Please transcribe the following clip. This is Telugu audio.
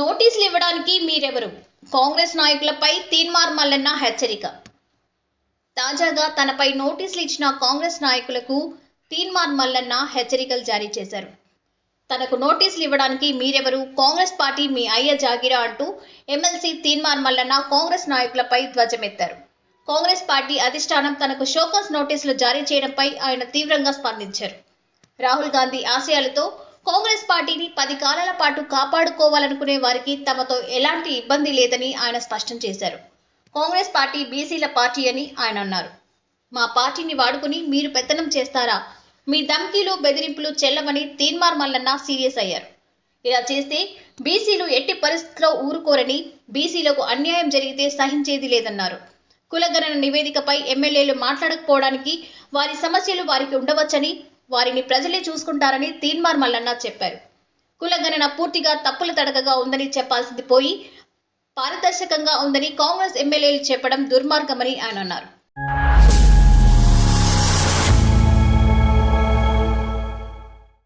నోటీసులు ఇవ్వడానికి మీరెవరు? కాంగ్రెస్ నాయకులపై తీన్మార్ మల్లన్న హెచ్చరిక. తాజాగా తనపై నోటీసులు ఇచ్చిన కాంగ్రెస్ నాయకులకు తీన్మార్ మల్లన్న హెచ్చరికలు జారీ చేశారు. తనకు నోటీసులు ఇవ్వడానికి మీరెవరు? కాంగ్రెస్ పార్టీ మీ అయ్య జాగిరా అంటూ ఎమ్మెల్సీ తీన్మార్ మల్లన్న కాంగ్రెస్ నాయకులపై ధ్వజమెత్తారు. కాంగ్రెస్ పార్టీ అధిష్టానం తనకు షోకాజ్ నోటీసులు జారీ చేయడంపై ఆయన తీవ్రంగా స్పందించారు. రాహుల్ గాంధీ ఆశయాలతో కాంగ్రెస్ పార్టీని 10 కాలాల పాటు కాపాడుకోవాలనుకునే వారికి తమతో ఎలాంటి ఇబ్బంది లేదని ఆయన స్పష్టం చేశారు. కాంగ్రెస్ పార్టీ బీసీల పార్టీ అని ఆయన అన్నారు. మా పార్టీని వాడుకుని మీరు పెత్తనం చేస్తారా? మీ ధమ్కీలు, బెదిరింపులు చెల్లవని తీన్మార్ మల్లన్న సీరియస్ అయ్యారు. ఇలా చేస్తే బీసీలు ఎట్టి పరిస్థితుల్లో ఊరుకోరని, బీసీలకు అన్యాయం జరిగితే సహించేది లేదన్నారు. కులగణన నివేదికపై ఎమ్మెల్యేలు మాట్లాడకపోవడానికి వారి సమస్యలు వారికి ఉండవచ్చని, వారిని ప్రజలే చూసుకుంటారని తీన్మార్ మల్లన్న చెప్పారు. కులగణన పూర్తిగా తప్పుల తడకగా ఉందని చెప్పాల్సింది పోయి పారదర్శకంగా ఉందని కాంగ్రెస్ ఎమ్మెల్యేలు చెప్పడం దుర్మార్గమని ఆయన అన్నారు.